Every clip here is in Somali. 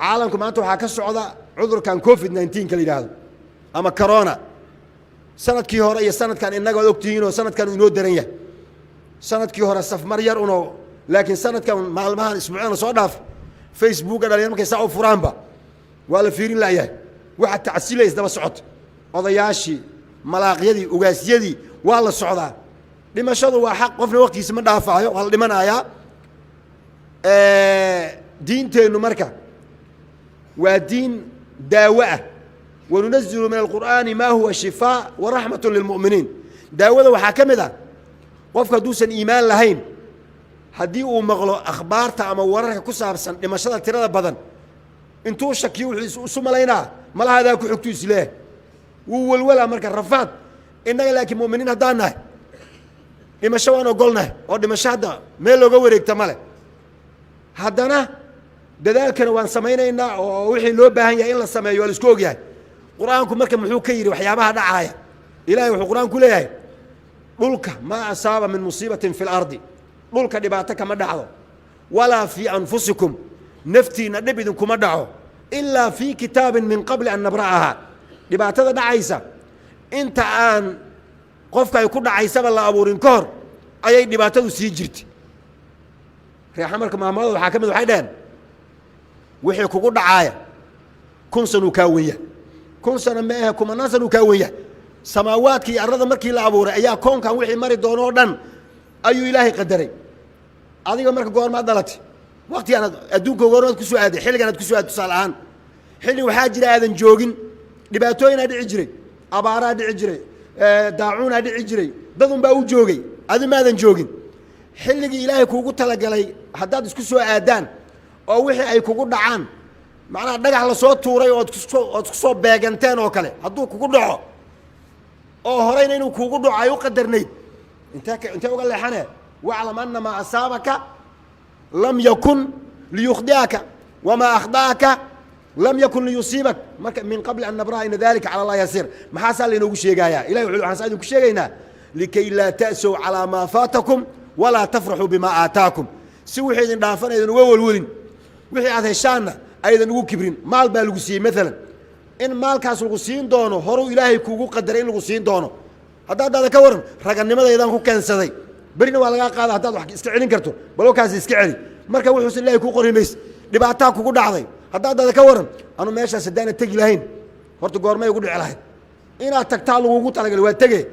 caalamku maanta waxaa ka socda cudurkan covid-19 ka yiraahdo ama corona sanadkii hore iyo sanadkan inaga ogtihiin oo sanadkan inoo daran yahay sanadkii hore safmar yar uno laakiin sanadkan maalmahan isbuucana soo dhaaf Facebook dhalinyar markay saa u furaanba waa la fiirin laayahay waxa tacsiilays daba socod odayaashii malaaqyadii ugaasyadii waa la socdaa dhimashadu waa xaq qofna waqtigiisa ma dhaafaayo waa la dhimanayaa diinteenu marka waa diin daawo ah وننزل من القرآن ما هو شفاء ورحمة للمؤمنين داوده waxaa kamid ah qofka duusan iimaan lahayn hadii uu maqlo akhbaarta ama wararka ku saabsan dhimashada tirada badan intuu shakiyo wuxuu isu malaynaa malaha ku xigtu islee wuu walwala marka rafaad inaga laakiin muuminiin hadaan nahay dhimasho waan ogolnahay oo dhimashada meel looga wareegta male haddana dadaalkana waan samaynaynaa oo wixii loo baahan yahay in la sameeyo wala isku ogyahay quraanku marka muxuu ka yiri waxyaabaha dhacaaya ilaahay wuxuu quraanku leeyahay dhulka ma asaaba min musiibatin fil ardi dhulka dhibaato kama dhacdo wala fi anfusikum naftiina dhibidin kuma dhaco illa fi kitabin min qabl an nabra'aha dhibaatada dhacaysa inta aan qofka ay ku dhacaysaba la abuurin ka hor ayay dhibaatadu sii jirtay riixa marka maamada waxa kamid waxay dhaheen wixii kugu dhacaaya kun sano ka weeyaa kun sano ma aha kuma nasan ka weeyaa samaawaadkii arada markii la abuuray ayaa koonkan wixii mari doono dhan ayuu ilaahay qadaray adiga marka goorma dhalatay waqti aan adduunka goorma ku soo aaday xilligan aad ku soo aaday salaan xilli waxa jira aadan joogin dhibaatooyin aad dhici jiray abaara dhici jiray daacuuna dhici jiray dadun baa u joogay adima aadan joogin xilligii ilaahay kuugu talagalay haddaad isku soo aadaan oo wixii ay kugu dhacaan macna dhagax la soo tuuray oo isku soo beeganteen oo kale hadduu kugu dhaco oo horeyna inuu kuugu dhaco ay u qadarnayd inta uga leexane wa'lam anna ma asaabaka lam yakun liyukhdiaka wama akhdaka lam yakun liyusibak marka min qabl an nabra in dhalika ala allah yasir maxaa la inoogu sheegaya ilaahay wuxuu waxaan saadin ku sheegaynaa likay la ta'su ala ma fatakum wala tafrahu bima ataakum si wixii idin dhaafanaydan uga walwalin wixii aad heshaana aydan ugu kibrin maal baa lagu siiyay midalan in maalkaas lagu siin doono horu ilaahay kuugu qadaray in lagu siin doono haddaad ka waran raganimadaydan ku keensaday barina waa laga qaada haddaad wax iska celin karto balookaas iska celi marka wuxuu ilaahay ku qorimays dhibaato kugu dhacday haddaad ka waran anu meeshaas hadaan tagi lahayn horta goormay ugu dhici lahayd inaad tagtaa lagu talagalay waa tagee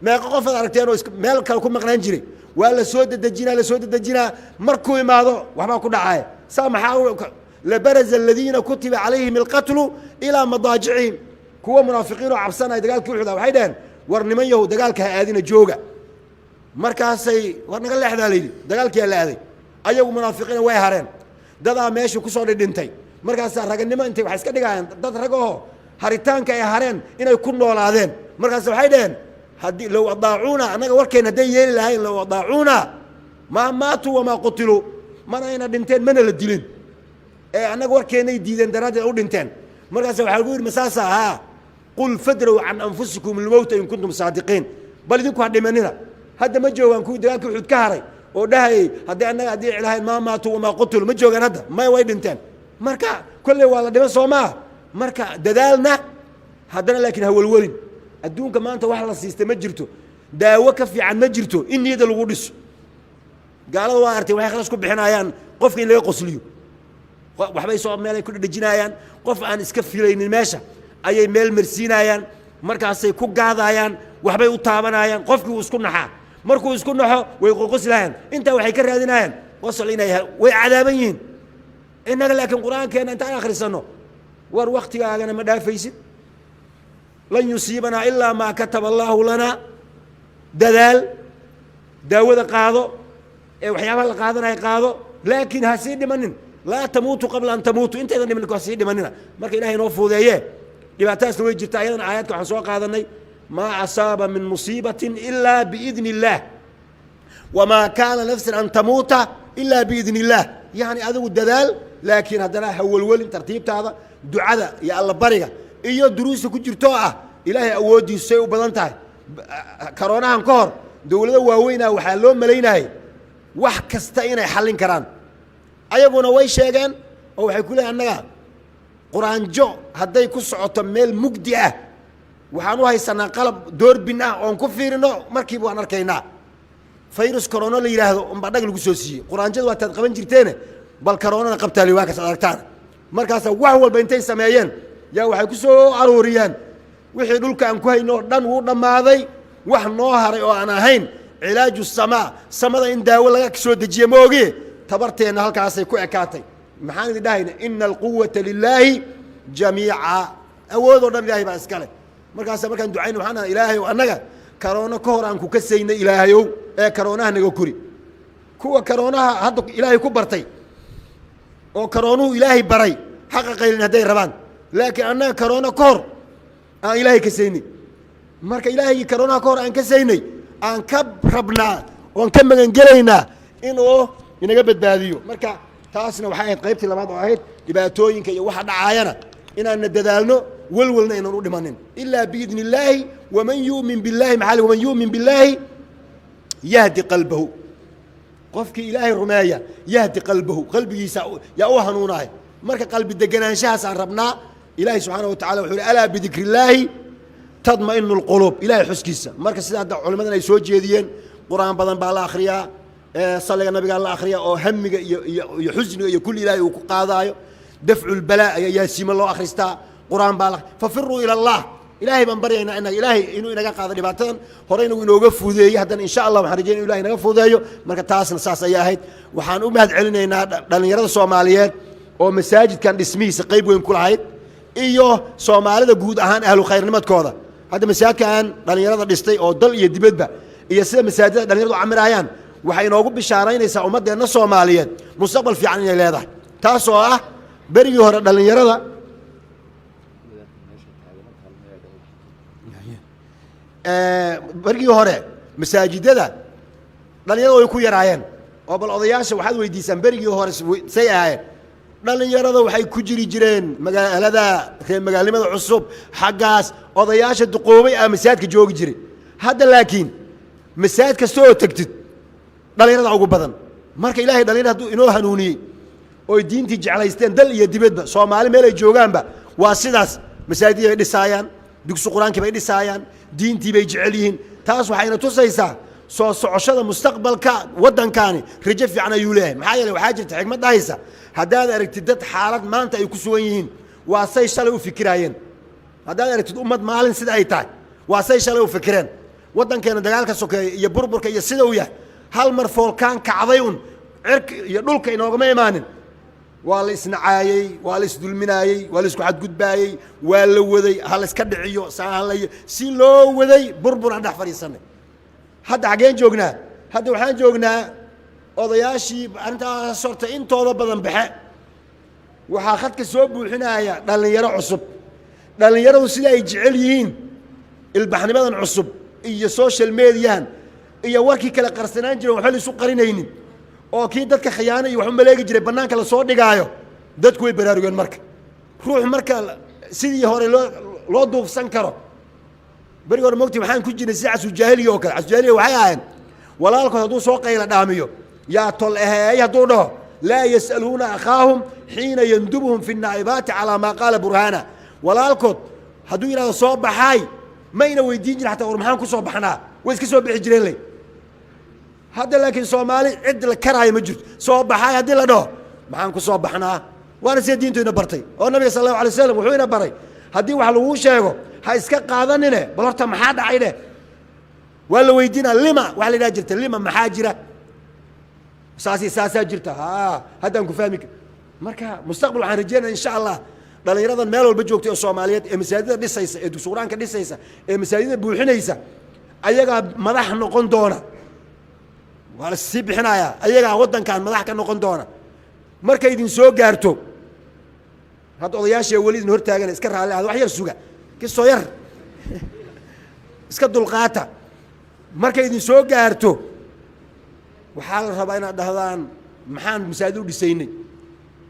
meeqa qof aad aragteen oo meel kale ku maqnaan jiray waa la soo dadajinaa markuu imaado waxba ku dhacay saamaxa لبرز الذين كتب عليهم القتل إلى مضاجعهم كوا منافقين وعبسنا دجال كل واحد وحيدان ورنمن يهو دجال كهادين جوجا مركزي ورنقل لحدا ليدي دجال كيا لهذي أيوة منافقين ويهرين ده ماشي كسر الدنتي مركز رجل أنت وحس كده جان ده رجوه هريتان كيهرين إنه يكون ولا عذين مركز وحيدان هدي لو أضاعونا أنا وركينا دي يلي هاي لو أضاعونا ما ماتوا وما قتلوا ما أنا دنتين من الدلين أنا وركينا يدين درجة أو دنتين مركز وحقول مساسة ها قل فدروا عن أنفسكم الموت إن كنتم صادقين بل ذيكوا هذا مننا هذا ما جوا نكون دراك وحد كهري وده هذا أنا أدي على ما ماتوا وما قتلوا ما جوا هذا ما يويد دنتين مركا كل والله ده صوما مركا ددالنا هذا لكن هو الولد الدون كمان أنت واحد السيستم مجرته ده وقف عن مجرته إني هذا الوردس قالوا وارتي وهي خلاص كب حنايان قف اللي يقصليه waxbay soo meel ay ku dhajinayaan qof aan iska filaynin meesha ayay meel marsiinayaan markaasay ku gaadayaan waxbay u taabanayaan qofkii uu isku naxaa markuu isku naxo way qoqoslayaan inta waxay ka raadinayaan qosol inay way cadaaban yihiin inaga laakiin quraankeena inta akhrisano war waqtigaagana ma dhaafaysid lan yusiibana illa ma kataba allah lana dadaal daawada qaado ee waxyaabaha la qaadanay qaado laakiin ha sii dhimanin لا تموتوا قبل أن تموتوا أنت إذا من الكواسيد مننا ما كإلهي نوفو ذيه لبعتاس نوي جرت أيضا آياتك عن سواق هذا ما أصاب من مصيبة إلا بإذن الله وما كان نفس أن تموت إلا بإذن الله يعني هذا الدلال لكن هذا هو الولي ترتيب هذا دعاء يا الله بركة إيو دروس كجرتوعة إلهي أودي السيء وبلنتها كورونا هنكور دولة واوينا وحلون ملينا وحكستين حلين كران ayaguna way sheegeen oo waxay ku leeyahay annaga قرآن جو هدي كسعة ميل مجدئة وحنوها يسنا قلب دور بنا ونكفرنا مركب ونركينا فيروس كورونا اللي يراهدو بعدك الجسوسية قرآن جو وتتقبل جرتينه بل كورونا قبتها لواكس أركتان مركز وحول بينتين سمايين يا وحي كسو عروريان وحي دولك أنكو هاي نور دان ورنا ماذي وح نوهر وأنا هين علاج السماء سماء إن داولا كسو دجي موجي تبرتين هالكاسي كو أكاتي محان داهين إن القوة لله جميعا أودنا إلهي بأسكاله مركز دعين وحنا إلهي وأنك كورونا كهر أنكو كسينا إلهي كورونا هنجو كوري كوا كورونا هذا إلهي كبرتي أو كورونا إلهي بري حقق لنا هدي ربان لكن أنا كورونا كهر إلهي كسيني مركز إلهي كورونا كهر أن كسيني أن كبربنا وأن كمل جلينا إنه ينقبل بهذيو مركز تاسنا وحيد قيبتي لما ضاعت يبقى توين كي واحد عاينة إن نددالنا ولولنا إن نرد منن إلا بإذن الله ومن يؤمن بالله معالي ومن يؤمن بالله يهدي قلبه قفك إلهي الرماية يهدي قلبه يا أوهنوناي مركا قلب الدقنان شاس عن ربنا إلهي سبحانه وتعالى وحول ألا بذكر الله تطمئن القلوب إلهي حسكيسة مركا سيدة علماء يسوي جيدين قرآن بدن بالآخرية صلى النبي قال الآخرية أو هم يحزن يكل إلهي وقاضايو دفع البلاء يا سيم الله أخرستا قرآن بالغ ففروا إلى الله إلهي من برينا إن إلهي إنه إنك قاضي باتن هرينا ونوقفوا ذي هذا إن شاء الله محرجين إلهي نوقفوا ذي مركز تاسن ساس ياهد وحان أمهد علينا إن يرد الصوماليات أو مساجد كان اسمه سقيب وين كل عيد إيوه صومالي جود أهان أهل خير نمت كذا هذا مساجد كان دان يرد الاستي أو ضل يدبد به يصير مساجد دان يرد عمر عيان وحينوقف بشارين يسا أمد أن الصوماليات مستقبل في عني هذا تاسوا بريو هرد دان يرد برقي هوري مساجد هذا لأن يرى يكون يراين قبل أضياش وحد ويديسن برقي هوري سيئة لأن يرى وحي كجري جرين مجال هذا مجال لماذا عصب حجاس أضياش الدقومي مساجد كجوج جري هذا لكن مساجد كسوة تكتد لأن يرى عقوب بدن مرك إلهي لأن يرى إنه هنوني ويدين تيجي على يستين دل يدبد صومالي ميل يجوجان با واسداس مساجد يدسايان دكسو قرآن كبير دسايان دينتي بيجعلين تاس وحين تصيصا صعشة مستقبل ودن كاني رجف عنا يولاه محايا وحاجة حكمة دايسة هذا ارتدت حالات ما أنت يكسوين واسي شلو فكرين هذا ارتد أمة مالن سد أيتاي واسي شلو فكرين ودن كان دجالك سوك يبربر كي يسدويه هل مرفول كان كعضيون عرك يدل كإنه ما يمانن والإس نعايي والإس دلمنايي والإس كحد جد بايي والوذي هالإس كدعيو سهلي سيلو وذي بربر عند حفريسنا هذا عجين جوجنا هذا وحين جوجنا أضياشي أنت صرت أنت هذا بدن بحق وحاخدك سوب والحناية لأن يرى عصب لأن يرى وسيلة يجعلين البحر بدن عصب إيه سوشيال ميديا إيه وكي كلا قرصنان جرو وحلي سوق قرينين oo kii dadka khiyaanay wuxuu maleegi jiray banaanka la soo dhigaayo dadku way baraarugeen marka ruux marka sidii hore loo duufsan karo bari hore moogtii waxaan ku jirnay si casu jaahiliga oo kale casu jaahiliga waxay ahaayeen walaalkood hadduu soo qayla dhaamiyo yaa tol aheey hadduu dhaho laa yas'aluuna akhaahum xiina yandubuhum fi naa'ibaati calaa maa qaala burhaana walaalkood hadduu yidhahdo soo baxaay mayna weydiin jirin xataa war maxaan ku soo baxnaa way iska soo bixi jireen ley هذا لكن سومالي عد الكراي مجد صوب بحاي هذه لا ده معان كصوب بحنا وانا سيدين تو نبرتي والنبي صلى الله عليه وسلم وحوينا بري هذه وحلو شيغو هاي اسك قادننا بلورتا ما حد عيده ولا ويدينا لما وحلي جرت لما محاجره ساسا جرت هذا انكم فاهمك marka mustaqbal waxaan rajeenaa insha Allah dhalinyarada meel walba joogtay oo Soomaaliyeed ee masaajidda dhisaysa ee dugsiga dhisaysa ee masaajidda buuxinaysa ayaga madax noqon doona wala si bixinaya ayaga wadankan madax ka noqon doona markay idin soo gaarto had odayaasha wali idin hortaagan iska raali ah wax yar suga kisoo yar iska dulqaata markay idin soo gaarto waxa la rabaa inaad dhahdaan maxaan masaajid u dhisaynay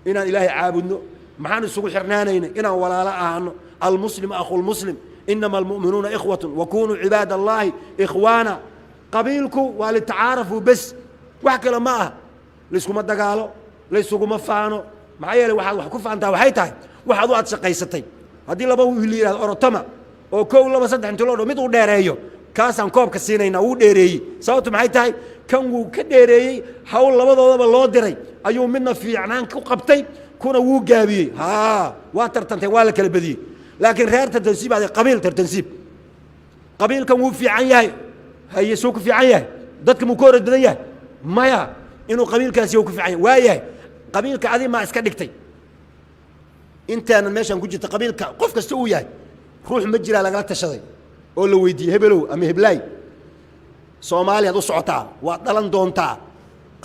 inaan ilaahay caabudno maxaan isugu xirnaanayna inaan walaalo ahaano almuslim akhul muslim inama almu'minuuna ikhwatun wa kunu cibaadallahi ikhwana qabiilku waa li tacaarafu bas wax kale ma aha la iskuma dagaalo la isuguma faano maxaa yeelay waxaad wax ku faantaa waxay tahay waxaad u aad shaqaysatay haddii laba wiil yiraahdo orotoma oo koow laba saddex inta loo dho mid uu dheereeyo kaasaan koobka siinayna uu dheereeyey sababtu maxay tahay kan wuu ka dheereeyey hawl labadoodaba loo diray ayuu midna fiicnaan ku qabtay kuna wuu gaabiyey waa tartantay waa la kala badiyey laakiin reer tartansiib aday qabiil tartansiib qabiilkan wuu fiican yahay haye suu ku fiican yahay dadka muu ka hor badan yahay maya inuu qabiilkaasi uu ku fiican yahay waa yahay qabiilka adi maa iska dhigtay intaanan meeshaan ku jirta qabiilka qof kasta uu yahay ruux ma jiraa lagala tashaday oo la weydiiyey hebelow ama heblaay soomaaliyaad u socotaa waad dhalan doontaa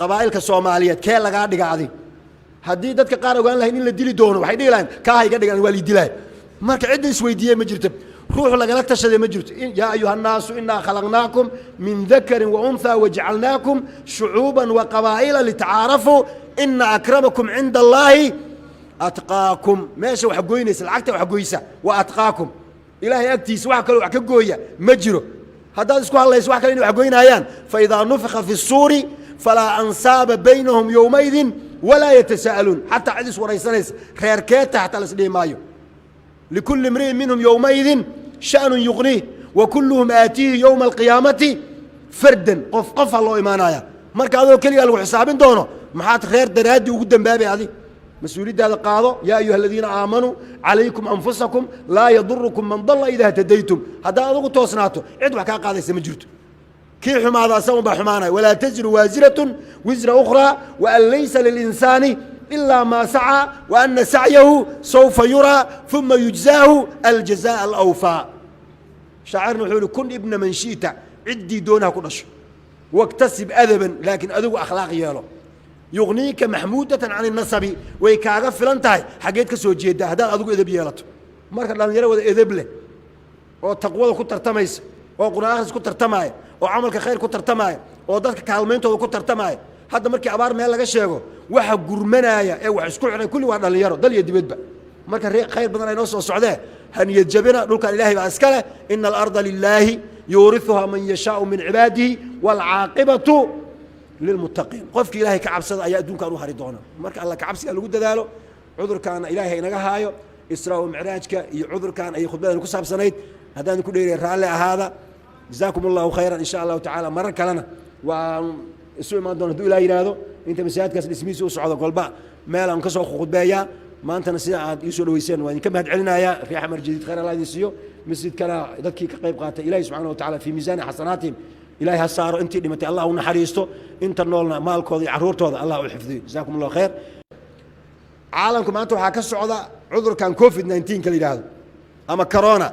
qabaa'ilka soomaaliyeed kee lagaa dhiga adi haddii dadka qaar ogaan lahayn in la dili doono waxay dhihi lahayn kaa hayga dhigan waa liidilaa marka cidda isweydiiyey ma jirto ruux lagala tashaday ma jirto yaa ayuha annaasu innaa khalaqnaakum min dakarin wa unthaa wajacalnaakum shucuuban wa qabaa'ila litacaarafuu ina akramakum cinda allaahi atqaakum meesha wax goynaysa lacagta wax goysa waa atqaakum ilaahay agtiisa wax kaloo wax ka gooya ma jiro haddaad isku hadlayso wax kale inay wax goynaayaan faidaa nufika fi الsuuri falaa ansaaba baynahum yowmaidin walaa yatasaa'aluun xataa cid is waraysanaysa reerkeeta xataa la isdhihi maayo likulli imri'in minhum yowmaidin sha'nun yuqniih wa kulluhum aatiihi yowma alqiyaamati fardan qof qofa loo imaanaya marka adoo keligaa lagu xisaabin doono maxaad reer daraaddii ugu dambaabay adi mas-uuliyaddaada qaado yaa ayuha aladiina aamanuu calaykum anfusakum laa yadurukum man dalla idaa htadaytum haddaad adugu toosnaato cid wax kaa qaadaysa ma jirto kii xumaada asagun baa xumaanaya walaa taziru waasiratun wisra ukhraa waan laysa lilinsaani ilaa maa sacaa wa ana sacyahu sawfa yuraa uma yujzaahu aljazaء alawfaa shaacirna wuxuu yihi kun ibna man shi'ta ciddii doonaha ku dhasho waktasib adaban laakiin adigu akhlaaq yeelo yugniika maxmuudatan can inasabi way kaaga filan tahay xaggeed ka soo jeeddaa haddaad adigu edeb yeelato marka dhallinyaro wada edeb leh oo taqwada ku tartamaysa oo qur'aan akhris ku tartamaaya oo camalka khayr ku tartamaaya oo dadka kaalmayntooda ku tartamaaya hadda markii abaar meel laga sheego waxa gurmanaaya ee wax isku xidhay kulli waa dhallinyaro dal iyo dibadba marka khayr badan ay noo soo socdee haniyad jabina dhulkan ilaahay baa iska leh ina alarda lilaahi yuuriثuhaa man yashaau min cibaadihi waalcaaqibatu lilmuttaqiin qofkii ilaahay ka cabsada ayaa adduunkan u hari doona marka alla kacabsiga lagu dadaalo cudurkaana ilaahay inaga haayo israa u micraajka iyo cudurkan ayay khudbadan ku saabsanayd haddaan ku dheeriya raalli ahaada jazaakum allahu khayran in sha allahu tacaala marar kalena waan isu imaan doona hadduu ilaah yidhaahdo inta masaajidkaas dhismihiisa u socdo golba meel aan ka soo khudbeeyaa maantana sida aad ii soo dhaweyseen waan idinka mahad celinayaa riix amar jadiid khayr allah idin siiyo masjidkana dadkii ka qayb qaatay ilahi subxaana wa tacala fii miisaani xasanaatihim ilahay ha saaro intii dhimatay allah u naxariisto inta noolna maalkooda iyo carruurtooda allah u xifdiyo jazaakum allahu khayr caalamku maanta waxaa ka socda cudurkan covid 19 ka la yidhaahdo ama corona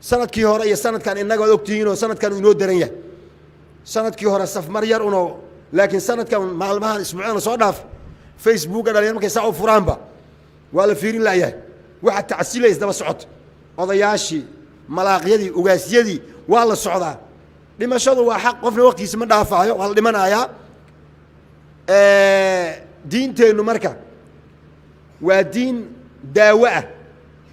sanadkii hore iyo sanadkan innaga ad ogtihiinoo sanadkan uu inoo daran yahay sanadkii hore safmar yar unoo laakiin sanadkan maalmahan isbuucdana soo dhaaf facebooka dhalinyar markay saa u furaanba waa la fiirin la'yahay waxa tacsiila isdaba socota odayaashii malaaqyadii ugaasyadii waa la socdaa dhimashadu waa xaq qofna waqtigiisa ma dhaafaayo waa la dhimanayaa diinteennu marka waa diin daawo ah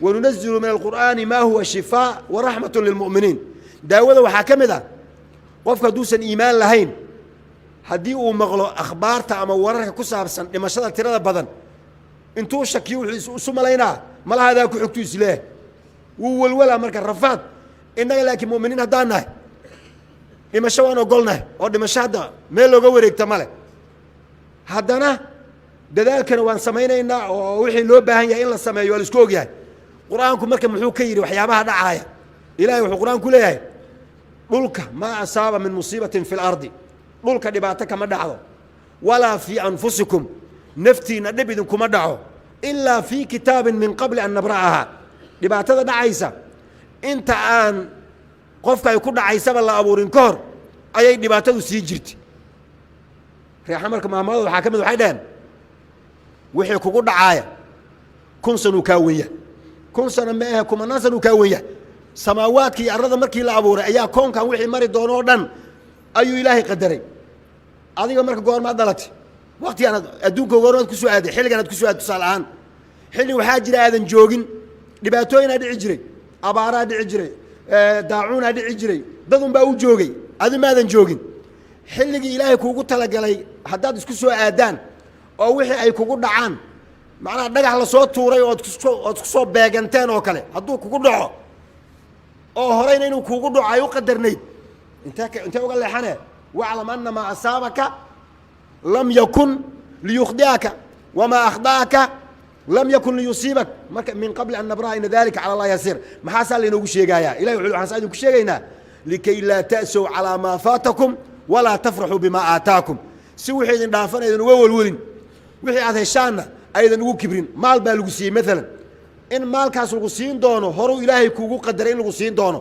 wanunazilu min alqur'aani maa huwa shifaa waraxmatu lilmu'miniin daawada waxaa ka mid ah qofka hadduusan iimaan lahayn haddii uu maqlo akhbaarta ama wararka ku saabsan dhimashada tirada badan intuu shakiyo wuxuu isu malaynaa malahaadaa ku xogtuu isleeh wuu walwalaa marka rafaad innaga laakiin mu'miniin haddaan nahay dhimasho waan ogolnahay oo dhimasho hadda meel looga wareegta male haddana dadaalkana waan samaynaynaa oo wixii loo baahan yahay in la sameeyo waa la isku ogyahay qur-aanku marka muxuu ka yidhi waxyaabaha dhacaaya ilahay wuxuu qur-aanku leeyahay dhulka maa asaaba min musiibatin fi lardi dhulka dhibaato kama dhacdo walaa fii anfusikum naftiinna dhib idinkuma dhaco ilaa fii kitaabin min qabli an nabra'ahaa dhibaatada dhacaysa inta aan qofka ay ku dhacaysaba la abuurin ka hor ayay dhibaatadu sii jirtay reexa marka maamulada waxaa ka mid waxay dhaheen wixii kugu dhacaaya 1,000 sanuu kaa wen yahay 1,000 sana ma ahe 10 sanuu kaa wen yahay samaawaadka iyo arlada markii la abuuray ayaa koonkan wixii mari doono oo dhan ayuu ilaahay qadaray adiga marka goormaad dhalatay waqtigaan adduunka goormaad ku soo aaday xilligan aad ku soo aaday tusaale ahaan xilli waxaa jira aadan joogin dhibaatooyinaa dhici jiray abaaraa dhici jiray daacuunaa dhici jiray dad unbaa u joogay adi maadan joogin xilligii ilaahay kuugu talagalay haddaad isku soo aadaan oo wixii ay kugu dhacaan macnaha dhagax la soo tuuray ood ku soo beeganteen oo kale hadduu kugu dhaco oo horeyna inuu kugu dhaco ay u qadarnayd intee uga leexane waclam ana maa asaabaka lam yakun liyukhdi'aka wamaa akhda'aka lam yakun liyusiibak marka min qabli an nabra'a ina dalika cala allah yasiir maxaasaa laynoogu sheegayaa ilahi wuxuu waxaan saa idinku sheegaynaa likay laa ta'sow calaa maa faatakum walaa tafraxuu bimaa aataakum si wixii idin dhaafan aydan uga welwelin wixii aad heshaanna aydan ugu kibrin maal baa lagu siiyey maalan in maalkaas lagu siin doono horuu ilaahay kuugu qadaray in lagu siin doono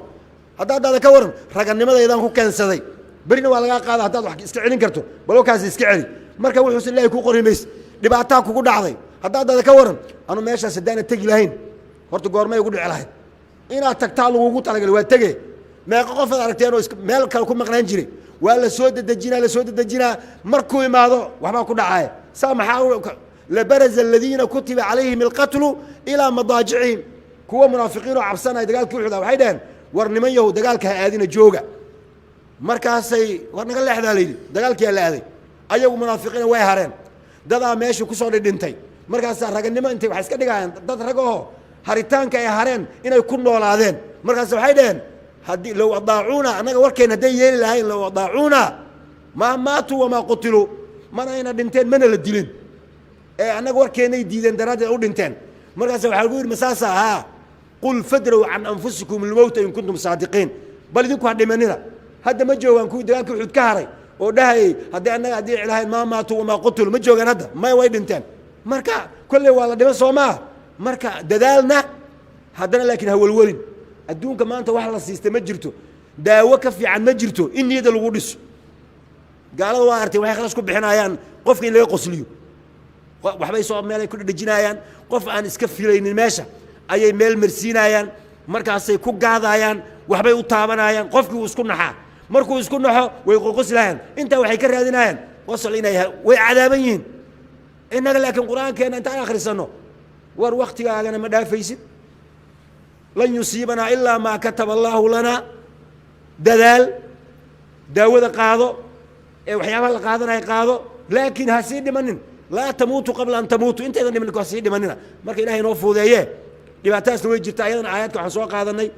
haddaadaada ka waran raganimadaydan ku keensaday berina waa lagaa qaada haddaad wax iska celin karto balowkaas iska celi marka wuxuusan ilaahay kuu qori mays dhibaataa kugu dhacday haddaadaada ka waran anu meeshaas haddaana tegi lahayn horta goormay ugu dhici lahayd inaad tagtaa lagugu talagalay waa tege meeqa qofaad aragteen oo meel kale ku maqnaan jiray waa la soo dedejinaa markuu imaado waxbaa ku dhacaya saa maxaa labaraza aladiina kutiba calayhim alqatlu ilaa madaajicihim kuwa munaafiqiin oo cabsanaya dagaalkii uxuda waxay dhaheen war niman yahow dagaalka ha aadina jooga markaasay war naga leexdaa layidhi dagaalkiyaa la aaday ayagu munaafiqiina way hareen dadaa meesha kusoo dhidhintay markaasaa raganimo intay waxay iska dhigayaan dad rag aho haritaanka ay hareen inay ku noolaadeen markaas waxay dhaheen haddii low adaacuuna annaga warkeen hadday yeeli lahayn low adaacuuna maa maatuu wamaa qutiluu mana ayna dhinteen mana la dilin ee annaga warkeennay diideen daraaddeed u dhinteen markaasa waxaa lagu yidhi masaasa haa qul fadraw can anfusikum almowta in kuntum saadiqiin bal idinku ha dhimanina hadda ma joogaan kuwii dagaalkii uxud ka haray oo dhahayey haddii annaga addiici lahayn maa maatuu wamaa qutiluu ma joogaan hadda may way dhinteen marka kolley waa la dhiman soo maa marka dadaalna haddana laakiin ha welwelin adduunka maanta wax la siista ma jirto daawo ka fiican ma jirto in niyada lagu dhiso gaalada waa artay waxay khalaas ku bixinayaan qofka in laga qosliyo waxbay soo meelay ku dhejinayaan qof aan iska filaynin meesha ayay meel marsiinayaan markaasay ku gaadayaan waxbay u taabanayaan qofkii uu isku naxaa markuu isku naxo way qoqoslayaan intaa waxay ka raadinayaan qosol inay way cadaaban yihiin innaga laakiin qur-aankeena intaan akhrisanno war waktigaagana ma dhaafaysid lan yusiibanaa ilaa maa kataba allaahu lanaa dadaal daawada qaado ee waxyaabaha la qaadanaya qaado laakiin ha sii dhimanin laa tamuutu qabla an tamuutu intaydan dhimanin ha sii dhimanina marka ilahay inoo fuudeeye dhibaatadaasna way jirta ayadana aayaadka waxaan soo qaadanay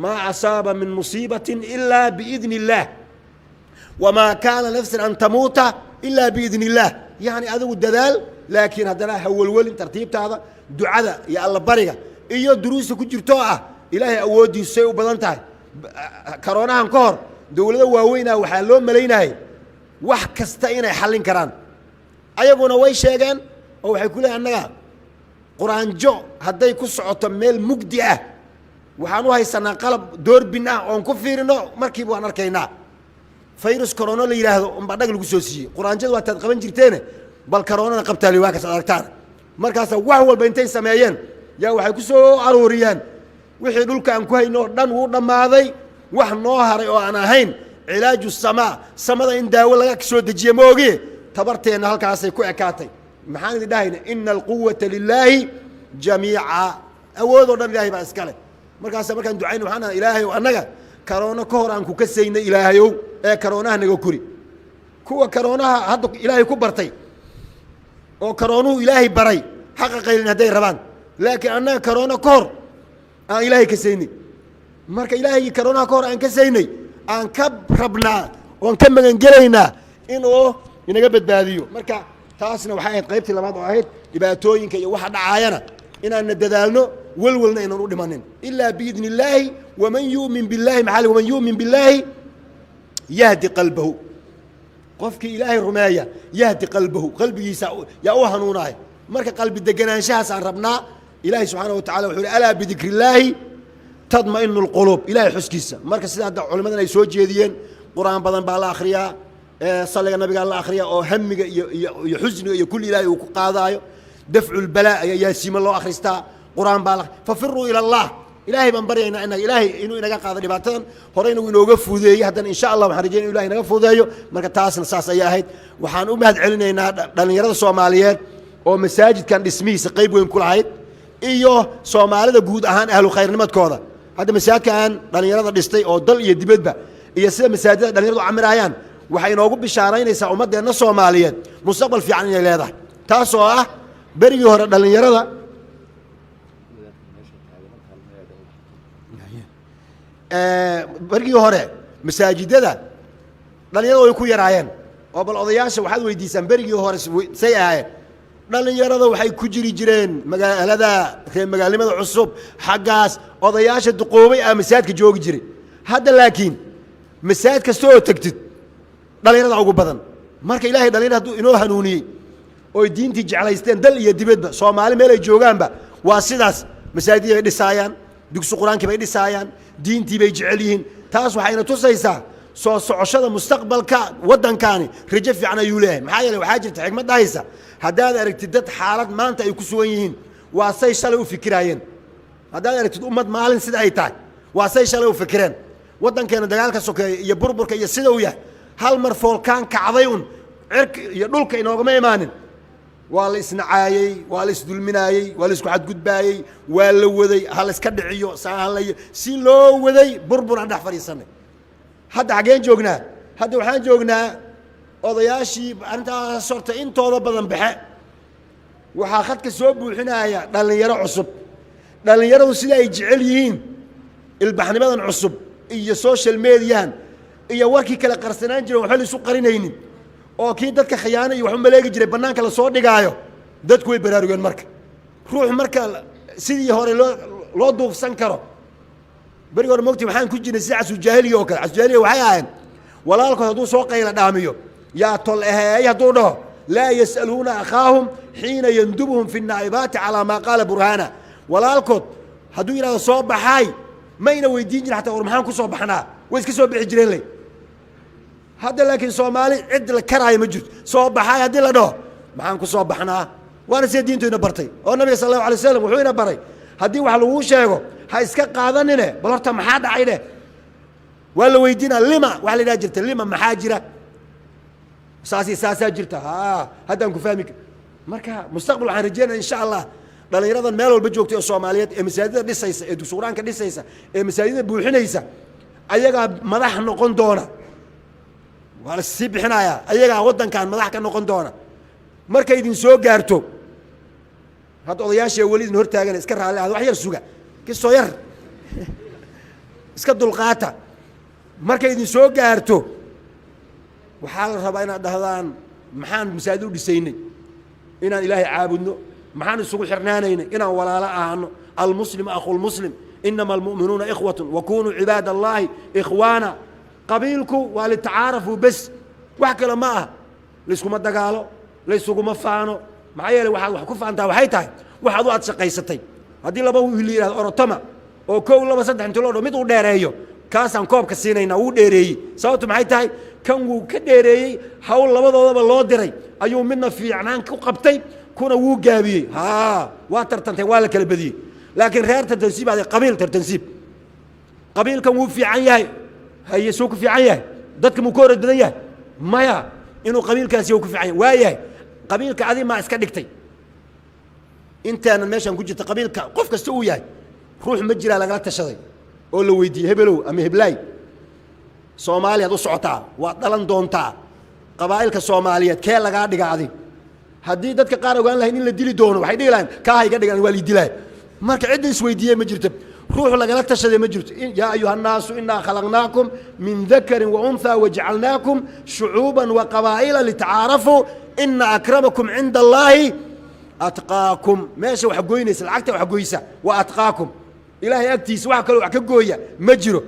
maa asaaba min musiibatin ilaa biidni illaah wamaa kaana nafsan an tamuuta ilaa biidni illaah yacni adigu dadaal laakiin haddana ha welwelin tartiibtaada ducada iyo allabariga iyo duruusta ku jirtoo ah ilaahay awooddiisu say u badan tahay karoonahan ka hor dowlado waaweynah waxaa loo malaynayay wax kasta inay xallin karaan ayaguna way sheegeen oo waxay ku leehay annaga quraanjo hadday ku socoto meel mugdi ah waxaan u haysanaa qalab doorbin ah oon ku fiirino markiiba waan arkaynaa fayrus corona la yidhaahdo unbaa dhag lagu soo siiyey quraanjada waa taad qaban jirteene bal karoonana qabtaali waa kas ad aragtaan markaasa wax walba intay sameeyeen yaa waxay ku soo aruuriyeen wixii dhulka aan ku hayno dhan wuu dhammaaday wax noo haray oo aan ahayn cilaaju samaa samada in daawo laga soo dejiye ma ogi tabarteenna halkaasay ku ekaatay maxaan idin dhahayna ina alquwata lilaahi jamiica awoodoo dhan ilahay baa iskale markaasa markaan ducayna waxaan aha ilaahayow annaga karoono ka hor aan ku kasaynay ilaahayow ee karoonaha naga kori kuwa karoonaha hadda ilaahay ku bartay oo karoonuhu ilaahay baray xaqa qaylin hadday rabaan laakiin annaga karoono ka hor aan ilaahay kasaynay marka ilaahay karoonaha ka hor aan kasaynay aan ka rabnaa oon ka magangelaynaa inuu inaga badbaadiyo marka taasna waxay ahayd qaybtii labaad oo ahayd dhibaatooyinka iyo waxa dhacaayana inaanna dadaalno welwelna inaan u dhimanin ilaa biidni illaahi waman yu'min billahi maxaa waman yu'min billaahi yahdi qalbahu qofkii ilaahay rumeeya yahdi qalbahu qalbigiisa yaa u hanuunaaya marka qalbi deganaanshahaas aan rabnaa ilaahay subxaana wa tacala wuxuu yidhi alaa bidikri illaahi tadma'inu alquluub ilaahay xuskiisa marka sida hadda culimadan ay soo jeediyeen qur'aan badan baa la akhriyaa saliga nabigaa la akhriyaa oo hamiga iyo xusniga iyo kulli ilaahay uu ku qaadaayo dafcu lbalaa ayaa yaasiima loo akhristaa qur'aan baa fafiruu ila allah ilaahay baan baryaynaa inaga ilaahay inuu inaga qaado dhibaatadan horeyna uu inooga fuudeeyey haddana insha allah waxaan rajeynaya inu ilahay inaga fuudeeyo marka taasna saas ayay ahayd waxaan u mahad celinaynaa dhallinyarada soomaaliyeed oo masaajidkan dhismihiisa qayb weyn ku lahayd iyo soomaalida guud ahaan ahlu khayrnimadkooda hadda masaajidkan dhallinyarada dhistay oo dal iyo dibadba iyo sida masaajidada dhallinyaradu u camirayaan waxay inoogu bishaaraynaysaa ummaddeenna soomaaliyeed mustaqbal fiican inay leedahay taasoo ah بريجي هورا دلنا يردا بريجي هورا مساجد ذا دلنا يردا ويكون يراين وبال أضياش وحد ويديسن بريجي هورا سيئة دلنا يردا وحي كجري جرين مجال هذا مجال لماذا عصب حجاس أضياش الدقومي مساجد جوج جري هذا لكن مساجد كستوه تكتد دلنا يردا عقوب بدن marka ilaahay dhalinyarada inoo hanuuniyay oo diintii jecelaysteen dal iyo dibadba Soomaali meel ay joogaanba waa sidaas masaajid ay dhisaayaan dugsi quraanka bay dhisaayaan diintii bay jecel yihiin taas waxayna tusaysaa soo socoshada mustaqbalka wadankaani rajo fiican ayuu leeyahay maxaa yeelay waxa jirta xigmad haysa hadaad aragtid dad xaalad maanta ay ku sugan yihiin waa say shalay u fikirayeen hadaad aragtid ummad maalin sida ay tahay waa say shalay u fikireen wadankeena dagaalka sokeeyay iyo burburka iyo sida uu yahay hal mar foolkaan kacday un cirk iyo dhulka inoogama imaanin waa la isnacaayay waa la isdulminaayay waa la isku xadgudbaayay waa la waday hal iska dhiciyo saahalay si loo waday burbur aan dhex fariisanay hadda xageen joognaa hadda waxaan joognaa odayaashii arintaas sorta intooda badan baxe waxaa khadka soo buuxinaya dhalinyaro cusub dhalinyaradu sida ay jecel yihiin ilbaxnimadan cusub iyo social mediahan iyo warkii kala qarsanaan jiray waxa la isu qarinaynin oo kii dadka khiyaano iyo wax u maleegi jiray banaanka la soo dhigaayo dadku way baraarugeen marka ruux marka sidii hore loo duufsan karo bariga hore moogtii waxaan ku jirnay sida casu jaahiliga oo kale casu jaahiliga waxay ahaayeen walaalkood hadduu soo qayla dhaamiyo yaa tol aheey hadduu dhaho laa yas'aluuna akhaahum xiina yandubuhum fi naa'ibaati calaa maa qaala burhaana walaalkood hadduu yidhahdo soo baxaay mayna weydiin jira xataa war maxaan ku soo baxnaa way iska soo bixi jireen ley هذا لكن سومالي عد الكراي مجد صوب بحاي هذي لده معان كصوب بحنا وأنا سيدين تونا برتي والنبي صلى الله عليه وسلم وحوينا بري هذي وحلوه شيء هاي سكق قاذننا بلورت محاد عينه ولا ويدينا لما وعلى ناجرت لما محاجرة ساسي جرتها هذا نكون فاهمك مركا مستقبل عن رجالنا إن شاء الله بل يرضى المال والبجوكتي الصوماليات مساجد ديسيسا دكسوران كديسيسا مساجد بوحنيسا أيها مدح نقون دونا وعلى السيب حنايا أيها ودن كان مدح كان نقون دونا مركا يدين سو جارتو هذا أضياشي وليد نهر تاجن إسكرها على هذا وحير سوقا كسوير إسكدوا القاطع مركا يدين سو جارتو وحال ربنا دهضان محان مساعدو ديسيني إن إلهي عابدنا محان السوق حرنانين إن ولا لا أهنو المسلم أخو المسلم إنما المؤمنون إخوة وكونوا عباد الله إخوانا قبيلكم ولتعارفوا بس وحكي لما ليسكو ما دقالو ليسكو ما فانو معايا واحد وحكوف أنت وحيتاي واحد وقت سقيستي هذه لبا ويلي أورتما أو كول لبا صدق أنت لو ميتو ديريو كاسان كوب كسينينا و ديري صوت معايتاي كان wuu ka dheereeyay hawl labadoodaba loo diray ayuu midna fiicnaan ku qabtay kuna wuu gaabiyay waa tartantay waa la kala badiyay laakiin reer tartansiib ay qabiil tartansiib qabiilkan wuu fiican yahay hay soo ku fiican yahay dadka mu koor badan yahay maya inuu qabiilkaasi uu ku fiican yahay waayahay qabiilka adi ma iska dhigtay intaana meeshan ku jirta qabiilka qof kasta uu yahay ruux ma jira laga tashaday oo la weydiiyay hebelow ama heblaay Soomaaliya u socotaa waa dhalan doontaa qabaa'ilka Soomaaliyeed kee laga dhigaaday hadii dadka qaar ogaan lahayn in la dili doono waxay dhigaan ka hayga dhigan waa li dilay marka cid is weydiiyay ma jirto ruux laga tashaday ma jirto ya ayuha an-nas inna khalaqnakum min dhakarin wa untha waj'alnakum shu'uban wa qabaa'ila lita'arafu inna akramakum 'inda Allahi atqaakum meesha wax gooynaysa lacagta wax gooysa wa atqaakum ilaahay agtiisa wax kale wax ka gooya ma jiro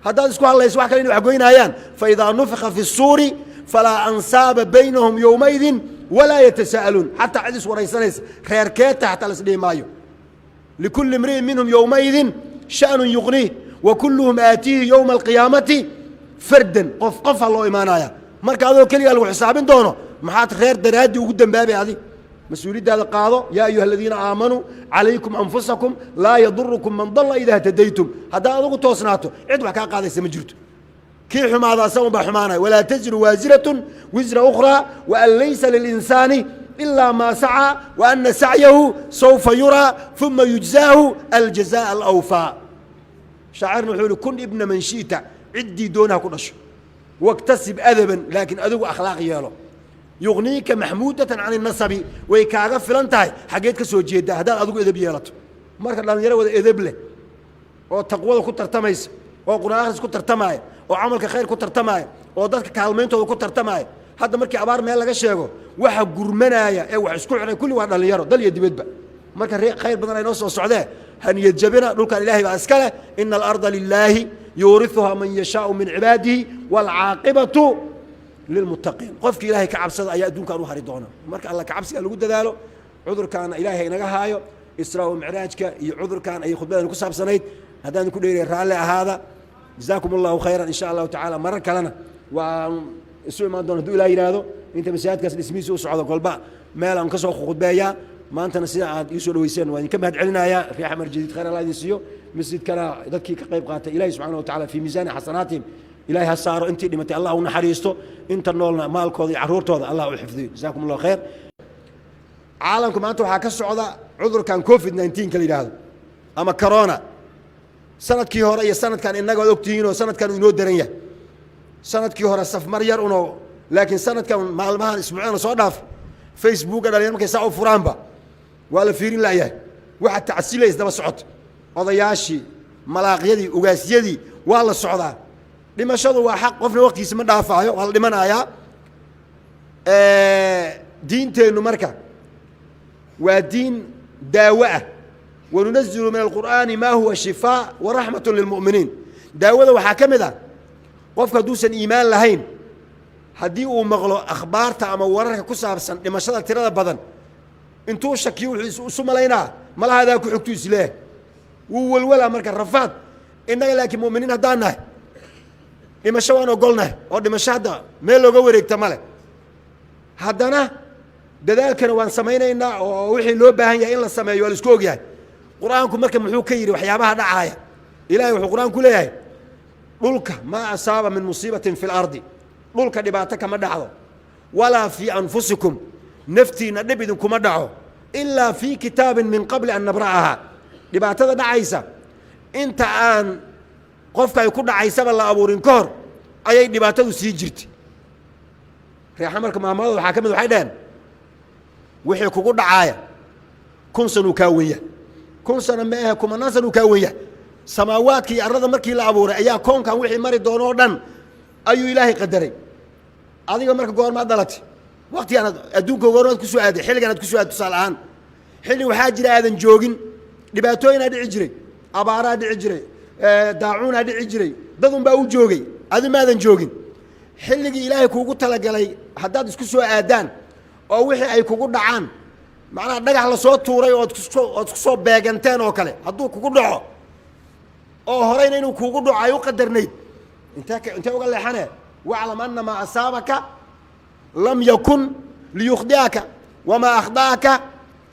هذا اسكو الله يسوع كلين وحقوين أيان فإذا نفخ في الصور فلا أنساب بينهم يومئذ ولا يتساءلون حتى عدس ورئيسانيس خير كيتا حتى لسنه مايو لكل امرئ منهم يومئذ شأن يغنيه وكلهم آتيه يوم القيامة فردا قف الله إيمانايا مركا هذا كلي قالوا حسابين دونه محات خير درادي وقدام بابي هذه مسؤولية هذا القاضي يا أيها الذين آمنوا عليكم أنفسكم لا يضركم من ضل إذا اهتديتم هذا هذا توصناته عدوا كان قاضي سمجرت كيف ماذا سوى بحمانه ولا تزر وازرة وزر أخرى وأن ليس للإنسان إلا ما سعى وأن سعيه سوف يرى ثم يجزاه الجزاء الأوفى شاعرنا حول كن ابن من شئت عدي دونها كل شيء واكتسب أدبا لكن أدب أخلاق ياله يغنيك محمودة عن النصب ويكاغا فلانتاي حاجات كسو جيدا هذا ادو ادب يلاتو marka dhalinyaro wada edeb leh oo taqwada ku tartamaysa oo quraanka ku tartamaya oo amalka khayr ku tartamaya oo dadka kaalmeentooda ku tartamaya hadda markii abaar meel laga sheego waxa gurmanaya ee wax isku xidhay kulli waa dhalinyaro dal iyo dibadba marka khayr badan ay noo soo socdeen haniyad jabina dhulka ilaahay baa iska leh innal arda lillahi yurithuha man yashaa'u min ibadihi wal aaqibatu lil muttaqin qofki ilaahay ka cabsada ayaa adduunka u hari doona marka Allah ka cabsiga lagu dadaalo cudurkaana ilaahay inaga haayo إسراء ومعراجك يعذر كان أي خطبة نكسب سنيد هذا نقول لي رالي هذا جزاكم الله خيرا إن شاء الله تعالى مرة لنا وسوء ما دون دول هذا أنت مساعد كاس الاسمي سوء صعود قلبا ما لا انكسر خطبة يا ما أنت نسيع يسوع ويسين وين كم هاد علنا يا في حمر جديد خير الله يسيو مسجد كلا ذكي كقيب قات إلهي سبحانه وتعالى في ميزان حسناتهم إلهي هالصار أنت لما الله ونحريسته أنت النولنا مالك وضي عرورته الله وحفظه جزاكم الله خير عالمكم أنتم حكسوا عضا عذر كان كوفيد 19 كلي هذا أما كورونا سنة كيهورا هي سنة كان إنك وقتين وسنة كانوا ينود درنيا سنة كيهورا سف مريار أنو لكن سنة كان مع المهن اسمعنا صادف فيسبوك أنا اليوم كيساعوا فرامبا ولا فيرين لا يه واحد تعسيله يزدم صعد قضياشي ملاقيدي وقاسيدي والله الصعدة لما شذوا وحق قفنا وقت يسمى دافعه والله لمن آيا دين تينو مركا ودين داوة وننزل من القرآن ما هو شفاء ورحمة للمؤمنين داوة وحاكم ذا قفك دوسا إيمان لهين هديو مغلو أخبار تأمورك كساب سن لما شاء ترى بدن انتو شكيو سما لينا ما لها ذاك حكتو سلاه ولا مركز رفات إننا لكن مؤمنين هدانا لما شوانا قلنا أو لما شهدا ميلو قوريك تمالك هدانا dadaalkana waan sameeynaa oo wixii loo baahan yahay in la sameeyo wal isku ogyahay quraanku marka muxuu ka yiri waxyaabaha dhacaya ilaahay wuxuu quraanku leeyahay dhulka ma asaaba min musibatin fil ardi dhulka dhibaato kama dhacdo wala fi anfusikum naftina dhibidin kuma dhaco illa fi kitabin min qabl an nabraha dhibaatada dhacaysa inta aan qofka ay ku dhacaysaba la abuurin koor ayay dhibaatadu sii jirtay reexa marka maamada waxa kamid waxay dheen wixii kugu dhacaaya kun sano ka weeya kun sano ma aha kuma sano ka weeya samaawaadkii arada markii la abuuray ayaa koonkan wixii mari doono dhan ayuu ilaahay qadaray adiga marka goorma dhalatay waqti aan adduunka goorma ku soo aaday xilligan aad ku soo aad tusaalahan xilli waxa jira aadan joogin dhibaatooyin dhici jiray abaara dhici jiray daacuuna dhici jiray dadun baa u joogay adii maadan joogin xilligii ilaahay kuugu talagalay haddaad isku soo aadaan oo wixii ay kugu dhacaan macnaha dhagax la soo tuuray oo ku soo beeganteen oo kale hadduu kugu dhaco oo horeyna inuu kugu dhaco ay u qadarnayd inta uga leexane wa'lam anna ma asaabaka lam yakun liyukhdiaka wama akhdaka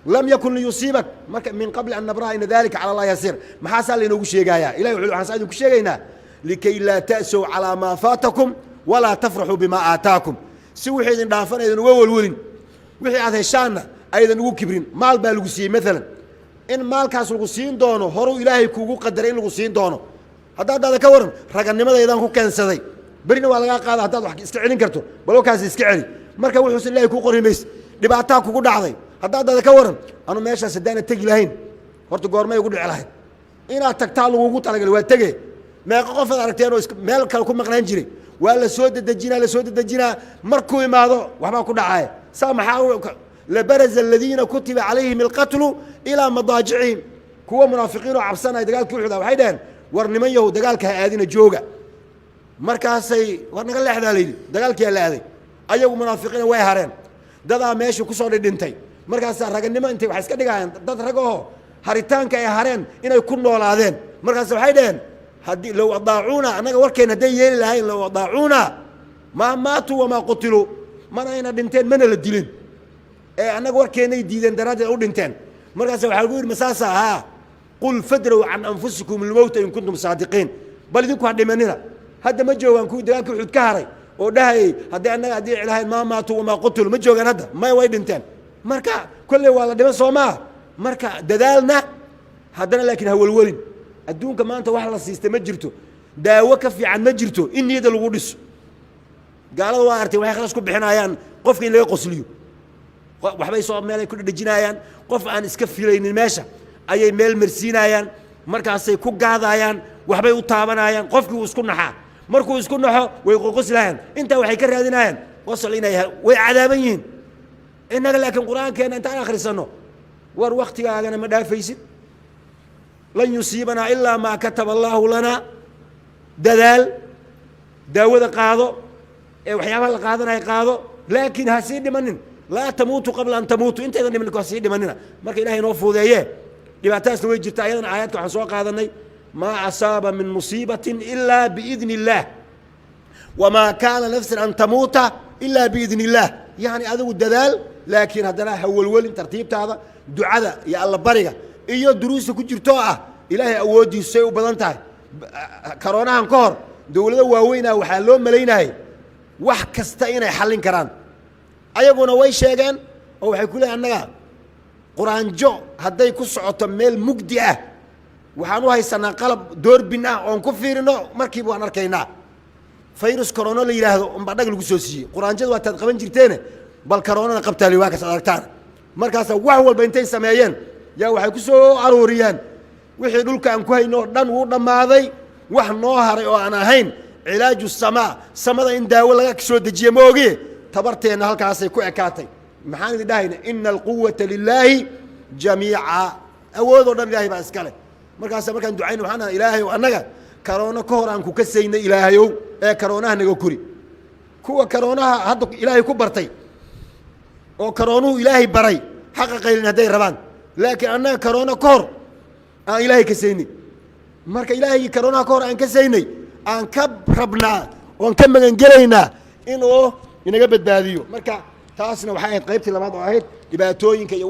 lam yakun liyusibak marka min qabl an nabra in dhalika ala allah yasir maxaa sal inoogu sheegaya ilaahay wuxuu waxaan saadin ku sheegaynaa likay la ta'su ala ma fatakum wala tafrahu bima ataakum si wixii idin dhaafanaydan uga walwalin wixii aad heshaana aydan ugu kibrin maal baa lagu siiyay mesela in maalkaas lagu siin doono horu ilaahay kuugu qadaray in lagu siin doono haddaad ka waran raganimadaydan ku keensaday barina waa laga qaadaa haddaad wax iska celin karto bal kaas iska celi marka wuxuu ilaahay ku qorimays dhibaato kugu dhacday haddaad ka waran anu meeshaas hadaan tagi lahayn horta goormay ugu dhici lahayd inaad tagtaa lagu talagalay waa tagee meeqa qof aad aragteen oo meel kale ku maqnaan jiray waa la soo dadajinaa markuu imaado waxba ku dhacay سامحوا لبرز الذين كتب عليهم القتل إلى مضاجعهم كوا منافقين وعبسنا دجال كل حدا وحيدان ورنمن يهود دجال كهادين جوجا مركزي ورنقل لحدا ليدي دجال كيلا هذي أيوة منافقين ويهرين ددا ماشي كسر الدنتي مركز رجنما أنت وحسك دجال دد رجوه هريتان كيهرين إنه يكون ولا هذين مركز وحيدان هدي لو أضاعونا أنا وركين هدي يلا لو أضاعونا ما ماتوا وما قتلوا mana ayna dhinteen mana la dilin anaga warkeenay diideen daraaddeed u dhinteen markaas waxa lagu yiri masaasa ha qul fadru an anfusikum al-maut in kuntum saadiqin bal idinku hadhimanina hadda ma joogan ku dagaalka wuxuu ka haray oo dhahay hadii anaga hadii ilaahay ma maatu ma qutul ma joogan hadda may way dhinteen marka kulli waa la dhiman Soomaa marka dadaalna haddana laakiin hawlwalin adduunka maanta wax la siistay ma jirto daawo ka fiican ma jirto in niyada lagu dhiso قالوا وارتي waxay khalaas ku bixinayaan qofka in laga qosliyo waxbay soo meel ay ku dhajinayaan qof aan iska filaynin meesha ayay meel marsiinayaan markaasay ku gaadayaan waxbay u taabanayaan qofkii uu isku naxaa markuu isku naxo way qoqoslayaan inta waxay ka raadinayaan wasal inay way cadaaban yihiin inaga laakiin quraankeena inta akhrisano war waqtigaagana ma dhaafaysid lan yusiibana illa ma kataba Allah lana dadaal daawada qaado ee waxyaabaha la qaadanay qaado laakiin ha sii dhimanin la tamuutu qabla an tamuutu inta idan dhiman ka sii dhimanina marka ilaahay noo fuudeeye dhibaataas way jirtaa ayadan aayadka waxaan soo qaadanay ma asaaba min musibatin illa biidni illah wama kana nafsan an tamuuta illa biidni illah yani adigu dadaal laakiin haddana hawlwalin tartiibtaada ducada iyo alla bariga iyo duruusta ku jirto ilaahay awoodiisu say u badan tahay karoonahan ka hor dawladda waaweyn waxaa loo maleynayay wax kasta inay xallin karaan ayaguna way sheegeen oo waxay ku leeyahay annaga quraanjo hadday ku socoto meel mugdi waxaan u haysanaa qalab doorbin oon ku fiirino markiiba waan arkaynaa virus corona la yiraahdo umba dhag lagu soo siiyay quraanjadu waa taad qaban jirteen bal corona qabtaali waa ka saartaan markaas wax walba intay sameeyeen yaa waxay ku soo arooriyaan wixii dhulka aan ku hayno dhan uu dhamaaday wax noo haray oo aan ahayn cilaaju samada in daawo laga soo dejiyo moogi tabarteena halkaas ay ku ekaatay maxaan idin dhahaynaa innal quwwata lillahi jamii'a awoodo dhan ilaahay baa iskale markaas markaan ducayno waxaan ilaahay annaga corona ka hor aan ku kasaynay ilaahayow ee corona naga kuri kuwa corona hadda ilaahay ku bartay oo corona ilaahay baray xaqa qaylin haday rabaan laakiin annaga corona ka hor aan ilaahay kasaynay marka ilaahay corona ka hor aan kasaynay aan ka rabnaa oo ka magan galaynaa inuu inaga badbaadiyo marka taasna waxay ahayd qaybtii labaad oo ahayd dhibaatooyinka iyo